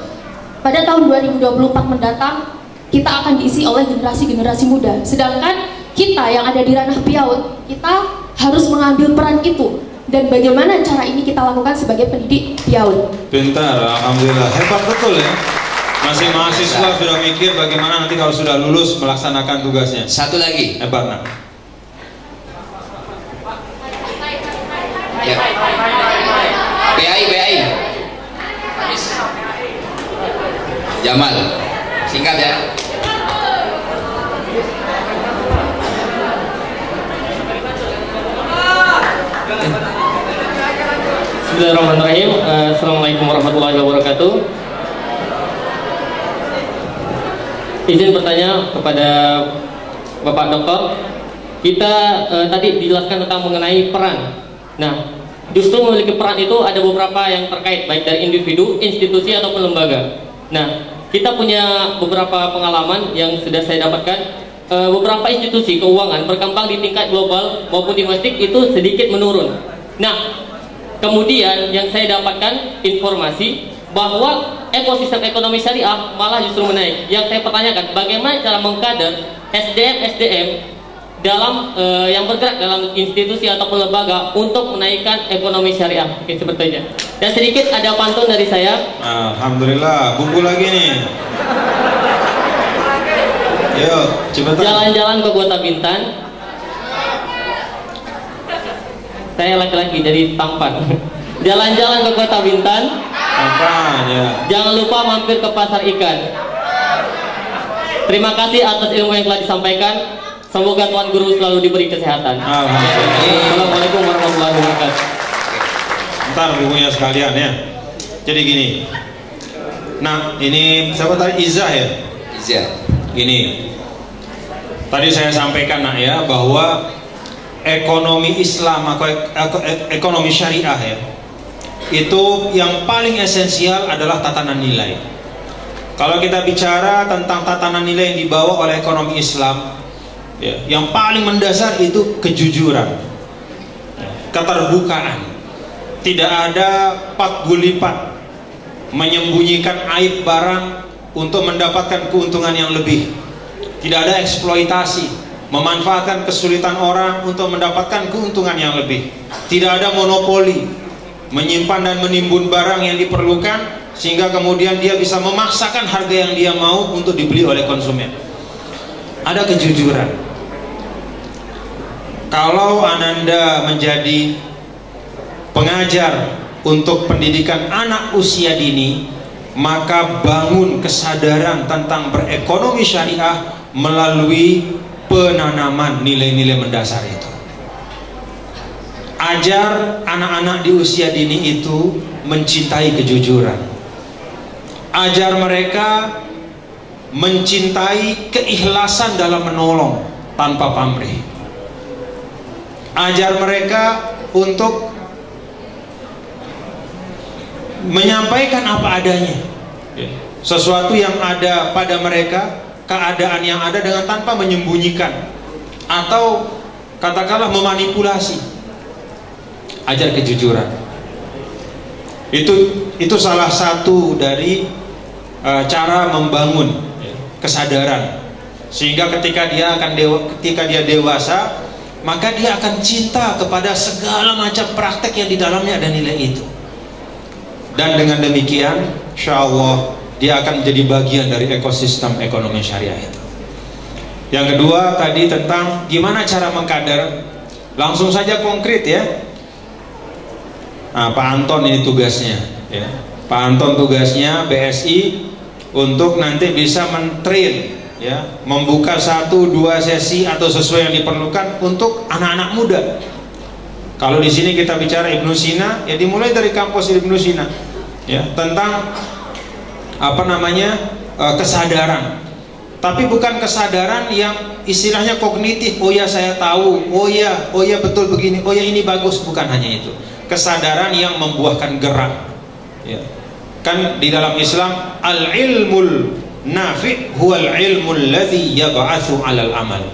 pada tahun 2024 mendatang kita akan diisi oleh generasi-generasi muda, sedangkan kita yang ada di ranah PIAUD, kita harus mengambil peran itu. Dan bagaimana cara ini kita lakukan sebagai pendidik PIAUD? Pintar, alhamdulillah, hebat betul ya. Masih mahasiswa sudah mikir bagaimana nanti kalau sudah lulus melaksanakan tugasnya. 1 lagi. Hebat nak. Ya. BAI. Jamal. Singkat ya. Bismillahirrahmanirrahim. Assalamualaikum warahmatullahi wabarakatuh. Izin bertanya kepada Bapak Dokter. Kita tadi dijelaskan tentang mengenai peran. Nah, justru memiliki peran itu ada beberapa yang terkait, baik dari individu, institusi ataupun lembaga. Nah, kita punya beberapa pengalaman yang sudah saya dapatkan. Beberapa institusi keuangan berkembang di tingkat global maupun domestik itu sedikit menurun. Nah, kemudian yang saya dapatkan informasi bahwa ekosistem ekonomi syariah malah justru menaik. Yang saya pertanyakan, bagaimana cara mengkader SDM dalam yang bergerak dalam institusi ataupun lembaga untuk menaikkan ekonomi syariah. Oke, seperti itu. Dan sedikit ada pantun dari saya. Alhamdulillah, buku lagi nih. Yuk, cepetan. Jalan-jalan ke Kota Bintan. Saya laki-laki jadi tampan. Jalan-jalan ke Kota Bintan. Apanya? Jangan lupa mampir ke pasar ikan. Terima kasih atas ilmu yang telah disampaikan. Semoga Tuan Guru selalu diberi kesehatan. Alhamdulillah. Assalamualaikum warahmatullahi wabarakatuh. Ntar bukunya sekalian ya. Jadi gini. Nah, ini siapa tadi? Iza ya? Iza. Gini. Tadi saya sampaikan nak ya, bahwa ekonomi Islam atau ekonomi syariah ya, itu yang paling esensial adalah tatanan nilai. Kalau kita bicara tentang tatanan nilai yang dibawa oleh ekonomi Islam ya, yang paling mendasar itu kejujuran, keterbukaan, tidak ada pat gulipat, menyembunyikan aib barang untuk mendapatkan keuntungan yang lebih. Tidak ada eksploitasi, memanfaatkan kesulitan orang untuk mendapatkan keuntungan yang lebih. Tidak ada monopoli, menyimpan dan menimbun barang yang diperlukan sehingga kemudian dia bisa memaksakan harga yang dia mau untuk dibeli oleh konsumen. Ada kejujuran. Kalau Ananda menjadi pengajar untuk pendidikan anak usia dini, maka bangun kesadaran tentang berekonomi syariah melalui penanaman nilai-nilai mendasar itu. Ajar anak-anak di usia dini itu mencintai kejujuran. Ajar mereka mencintai keikhlasan dalam menolong tanpa pamrih. Ajar mereka untuk menyampaikan apa adanya, sesuatu yang ada pada mereka, keadaan yang ada, dengan tanpa menyembunyikan atau katakanlah memanipulasi. Ajar kejujuran. Itu salah satu dari cara membangun kesadaran, sehingga ketika dia dewasa, maka dia akan cinta kepada segala macam praktek yang di dalamnya ada nilai itu. Dan dengan demikian, insya Allah dia akan menjadi bagian dari ekosistem ekonomi syariah itu. Yang kedua tadi tentang gimana cara mengkader, langsung saja konkret ya. Nah, Pak Anton ini tugasnya ya. Pak Anton tugasnya BSI untuk nanti bisa mentrain ya, membuka 1-2 sesi atau sesuai yang diperlukan untuk anak-anak muda. Kalau di sini kita bicara Ibnu Sina, ya dimulai dari kampus Ibnu Sina ya, tentang kesadaran. Tapi bukan kesadaran yang istilahnya kognitif. Oh ya saya tahu, oh ya betul begini, oh ya ini bagus. Bukan hanya itu. Kesadaran yang membuahkan gerak ya. Kan di dalam Islam al-ilmul nafi' huwal ilmul ladzi yab'atsu 'alal amal.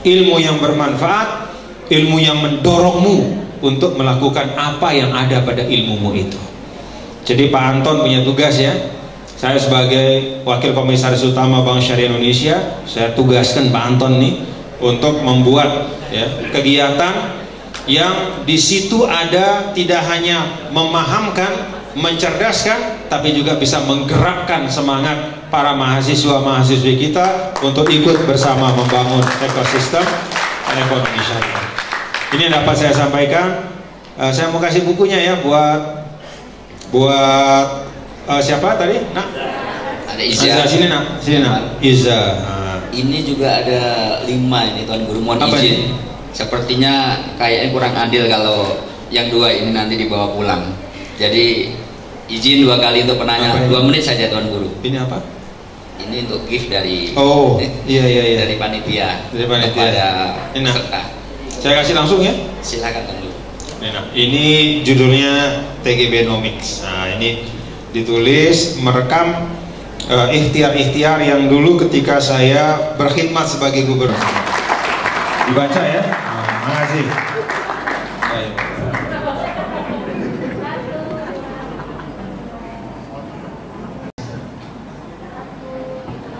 Ilmu yang bermanfaat, ilmu yang mendorongmu untuk melakukan apa yang ada pada ilmumu itu. Jadi Pak Anton punya tugas ya. Saya sebagai Wakil Komisaris Utama Bank Syariah Indonesia, saya tugaskan Pak Anton nih untuk membuat ya, kegiatan yang di situ ada tidak hanya memahamkan, mencerdaskan, tapi juga bisa menggerakkan semangat para mahasiswa-mahasiswi kita untuk ikut bersama membangun ekosistem ekonomi syariah. Ini yang dapat saya sampaikan. Saya mau kasih bukunya ya buat siapa tadi? Nak? Ada Iza. Sini nak, Iza. Ini juga ada 5 ini Tuan Guru, mohon izin. Sepertinya kayaknya kurang adil kalau yang 2 ini nanti dibawa pulang. Jadi izin 2 kali untuk penanya, 2 menit saja Tuan Guru. Ini apa? Ini untuk gift dari iya. dari panitia. Dari panitia. Kepada peserta. Saya kasih langsung ya. Silakan Tuan Guru. Ini judulnya TGB Nomics. Nah, ini ditulis merekam ikhtiar-ikhtiar yang dulu ketika saya berkhidmat sebagai gubernur. Dibaca ya. Makasih.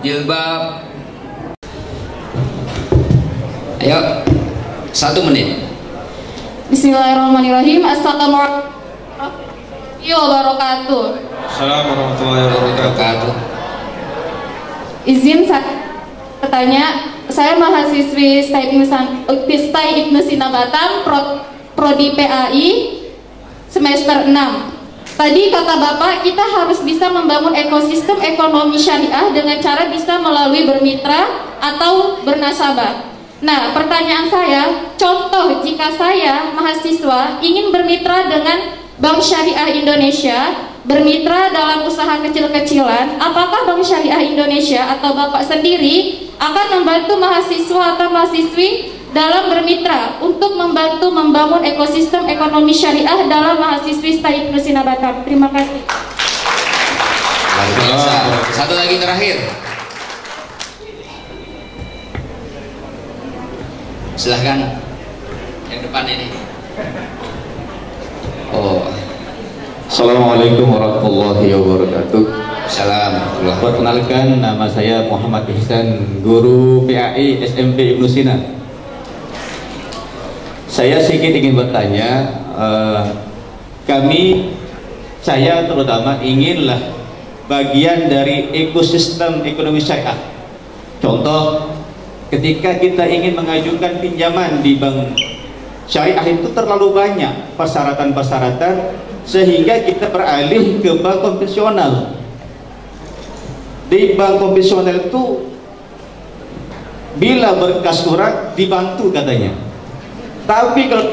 Jilbab. Ayo, 1 menit. Bismillahirrahmanirrahim. Assalamualaikum wabarakatuh. Assalamualaikum warahmatullahi wabarakatuh. Izin saya bertanya, saya mahasiswi STAI Ibnu Sina Batam, Prodi PAI semester 6. Tadi kata Bapak, kita harus bisa membangun ekosistem ekonomi syariah dengan cara bisa melalui bermitra atau bernasabah. Nah, pertanyaan saya, contoh jika saya mahasiswa ingin bermitra dengan Bank Syariah Indonesia, bermitra dalam usaha kecil-kecilan, apakah Bank Syariah Indonesia atau Bapak sendiri akan membantu mahasiswa atau mahasiswi dalam bermitra untuk membantu membangun ekosistem ekonomi syariah dalam mahasiswi STAI Ibnu Sina Batam. Terima kasih. Luar biasa. Satu lagi terakhir. Silahkan yang depan ini. Oh. Assalamualaikum warahmatullahi wabarakatuh. Assalamualaikum. Perkenalkan, nama saya Muhammad Ihsan, guru PAI SMP Ibnu Sina. Saya sedikit ingin bertanya, saya terutama inginlah bagian dari ekosistem ekonomi syariah. Contoh, ketika kita ingin mengajukan pinjaman di bank syariah itu terlalu banyak persyaratan-persyaratan sehingga kita beralih ke bank konvensional. Di bank konvensional itu bila berkas surat dibantu katanya, tapi kalau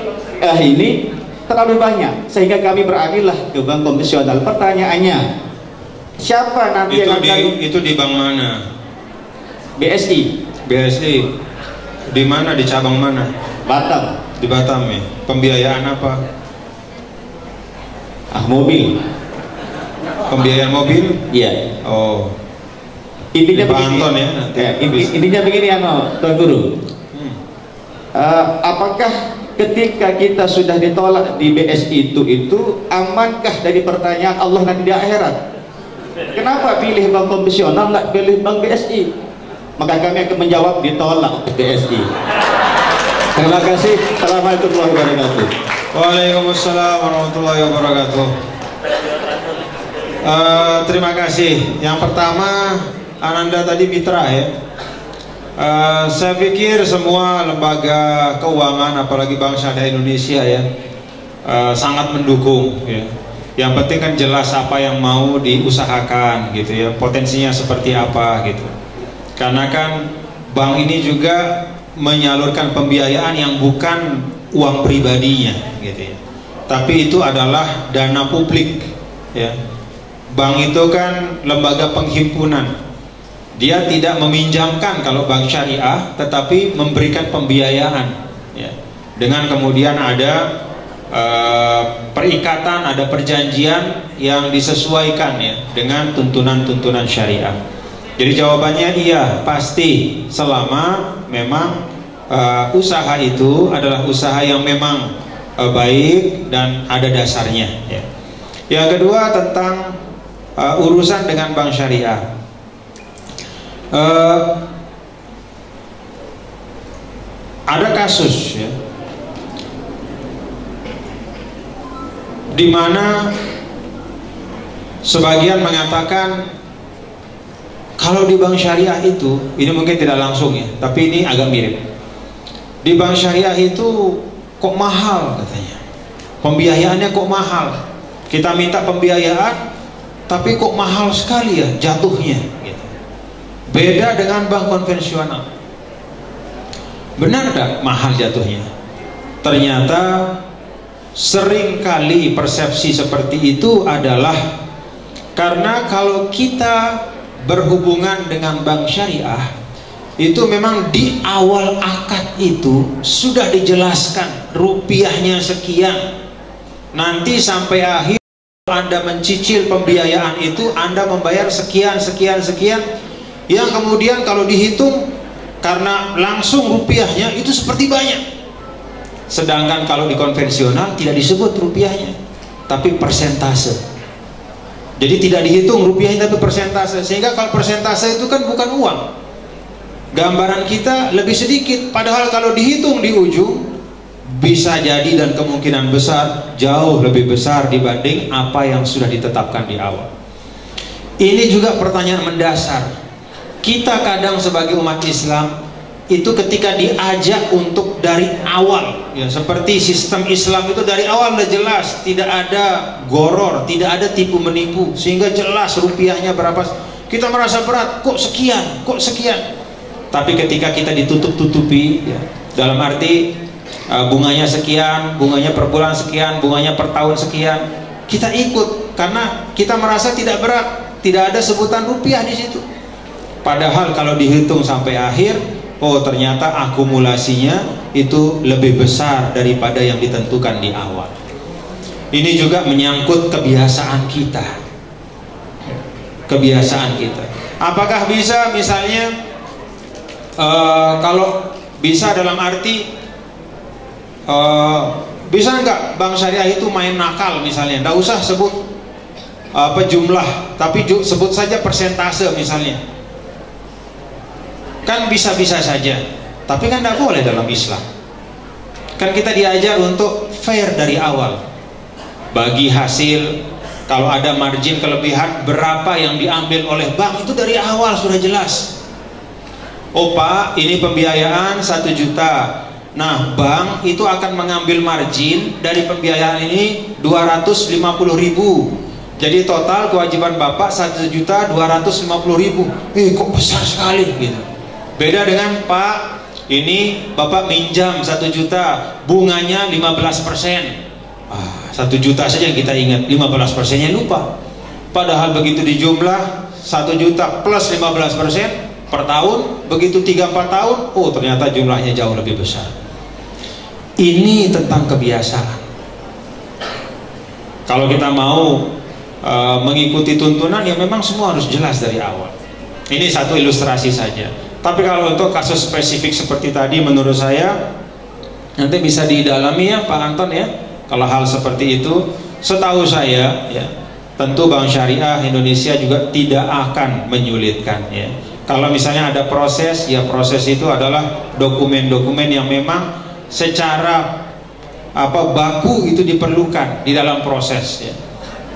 ini terlalu banyak sehingga kami beralihlah ke bank konvensional. Pertanyaannya, siapa nanti yang akan itu di bank mana? BSI. BSI di mana, di cabang mana? Batam. Di Batam ya. Pembiayaan apa? Mobil. Pembiayaan mobil? Iya. Oh. Intinya begini. Banton ya nanti. Intinya begini, Tuan Guru. Apakah ketika kita sudah ditolak di BSI itu amankah dari pertanyaan Allah nanti di akhirat? Kenapa pilih bank konvensional nggak pilih bank BSI? Maka kami akan menjawab ditolak BSI. Terima kasih. Assalamualaikum warahmatullahi wabarakatuh. Waalaikumsalam warahmatullahi wabarakatuh. Terima kasih. Yang pertama, Ananda tadi mitra ya. Saya pikir semua lembaga keuangan, apalagi Bank Syariah Indonesia ya, sangat mendukung ya. Yang penting kan jelas apa yang mau diusahakan gitu ya, potensinya seperti apa gitu. Karena kan bank ini juga menyalurkan pembiayaan yang bukan uang pribadinya gitu ya, tapi itu adalah dana publik ya. Bank itu kan lembaga penghimpunan, dia tidak meminjamkan kalau bank syariah, tetapi memberikan pembiayaan ya. Dengan kemudian ada perikatan, ada perjanjian yang disesuaikan ya dengan tuntunan-tuntunan syariah. Jadi jawabannya iya, pasti, selama memang usaha itu adalah usaha yang memang baik dan ada dasarnya ya. Yang kedua tentang urusan dengan bank syariah. Ada kasus ya, di mana sebagian mengatakan kalau di bank syariah itu, ini mungkin tidak langsung ya, tapi ini agak mirip. Di bank syariah itu kok mahal katanya, pembiayaannya kok mahal. Kita minta pembiayaan, tapi kok mahal sekali ya jatuhnya gitu. Beda dengan bank konvensional. Benar tak mahal jatuhnya? Ternyata seringkali persepsi seperti itu adalah karena kalau kita berhubungan dengan bank syariah itu memang di awal akad itu sudah dijelaskan rupiahnya sekian, nanti sampai akhir Anda mencicil pembiayaan itu Anda membayar sekian sekian sekian, yang kemudian kalau dihitung karena langsung rupiahnya itu seperti banyak. Sedangkan kalau di konvensional tidak disebut rupiahnya, tapi persentase. Jadi tidak dihitung rupiahnya tapi persentase. Sehingga kalau persentase itu kan bukan uang, gambaran kita lebih sedikit. Padahal kalau dihitung di ujung bisa jadi dan kemungkinan besar jauh lebih besar dibanding apa yang sudah ditetapkan di awal. Ini juga pertanyaan mendasar. Kita kadang sebagai umat Islam itu ketika diajak untuk dari awal ya, seperti sistem Islam itu dari awal udah jelas, tidak ada goror, tidak ada tipu menipu, sehingga jelas rupiahnya berapa. Kita merasa berat, kok sekian, kok sekian. Tapi ketika kita ditutup-tutupi ya, dalam arti bunganya sekian, bunganya per bulan sekian, bunganya per tahun sekian, kita ikut karena kita merasa tidak berat, tidak ada sebutan rupiah di situ. Padahal kalau dihitung sampai akhir, oh ternyata akumulasinya itu lebih besar daripada yang ditentukan di awal. Ini juga menyangkut kebiasaan kita. Kebiasaan kita. Apakah bisa misalnya kalau bisa dalam arti bisa nggak Bank Syariah itu main nakal misalnya? Nggak usah sebut jumlah, tapi sebut saja persentase misalnya. Kan bisa-bisa saja, tapi kan tidak boleh dalam Islam. Kan kita diajar untuk fair dari awal. Bagi hasil, kalau ada margin kelebihan, berapa yang diambil oleh bank itu dari awal sudah jelas. Oh Pak, ini pembiayaan 1 juta. Nah, bank itu akan mengambil margin dari pembiayaan ini 250.000. Jadi total kewajiban Bapak 1.250.000. Kok besar sekali gitu. Beda dengan Pak, ini Bapak minjam 1 juta, bunganya 15%. 1 juta saja yang kita ingat, 15%-nya lupa. Padahal begitu dijumlah 1 juta plus 15% per tahun, begitu 3-4 tahun, oh ternyata jumlahnya jauh lebih besar. Ini tentang kebiasaan. Kalau kita mau mengikuti tuntunan, ya memang semua harus jelas dari awal. Ini satu ilustrasi saja. Tapi kalau untuk kasus spesifik seperti tadi, menurut saya nanti bisa didalami ya Pak Anton ya. Kalau hal seperti itu, setahu saya ya, tentu Bank Syariah Indonesia juga tidak akan menyulitkan ya. Kalau misalnya ada proses, ya proses itu adalah dokumen-dokumen yang memang secara baku itu diperlukan di dalam proses ya,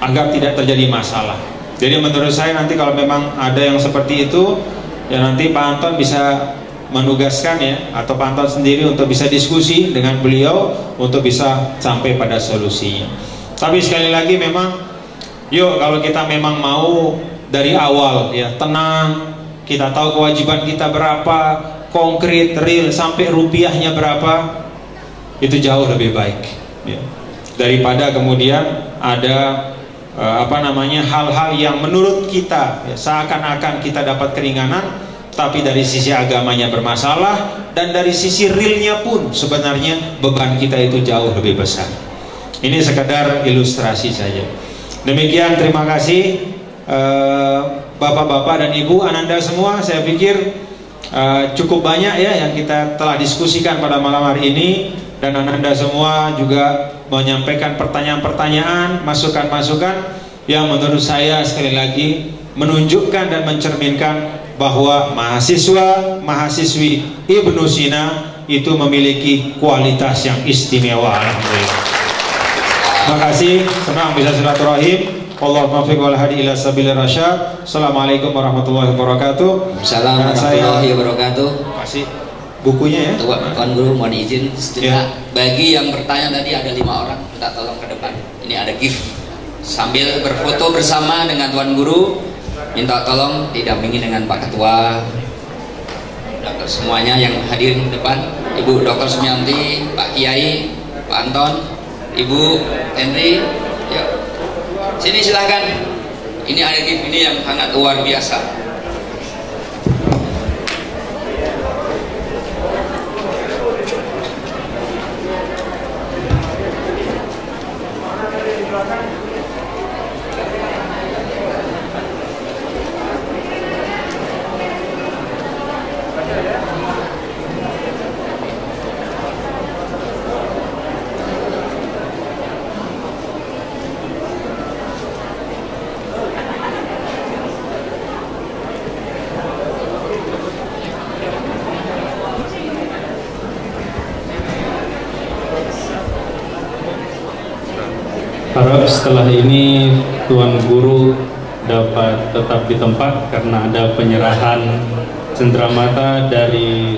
agar tidak terjadi masalah. Jadi menurut saya nanti kalau memang ada yang seperti itu, ya nanti Pak Anton bisa menugaskan ya, atau Pak Anton sendiri untuk bisa diskusi dengan beliau untuk bisa sampai pada solusinya. Tapi sekali lagi memang, yuk kalau kita memang mau dari awal ya tenang, kita tahu kewajiban kita berapa, konkret, real, sampai rupiahnya berapa, itu jauh lebih baik ya, daripada kemudian ada hal-hal yang menurut kita ya, seakan-akan kita dapat keringanan, tapi dari sisi agamanya bermasalah, dan dari sisi realnya pun sebenarnya beban kita itu jauh lebih besar. Ini sekedar ilustrasi saja. Demikian, terima kasih Bapak-bapak dan Ibu, Ananda semua. Saya pikir cukup banyak ya yang kita telah diskusikan pada malam hari ini, dan Ananda semua juga menyampaikan pertanyaan-pertanyaan, masukan-masukan yang menurut saya sekali lagi menunjukkan dan mencerminkan bahwa mahasiswa, mahasiswi Ibnu Sina itu memiliki kualitas yang istimewa. Alhamdulillah. Terima kasih, senang bisa silaturahim. Allahumma fiq wal hadi ila sabilir rasyad. Assalamualaikum warahmatullahi wabarakatuh. Assalamualaikum warahmatullahi wabarakatuh. Terima kasih. Bukunya ya, Tuan Guru, mohon izin ya. Bagi yang bertanya tadi ada 5 orang, minta tolong ke depan. Ini ada gift. Sambil berfoto bersama dengan Tuan Guru, minta tolong didampingi dengan Pak Ketua, dokter semuanya yang hadir di depan, Ibu Dr. Sumianti, Pak Kiai, Pak Anton, Ibu Henry, ya. Sini silahkan. Ini ada gift ini yang sangat luar biasa. Harap setelah ini Tuan Guru dapat tetap di tempat karena ada penyerahan cenderamata dari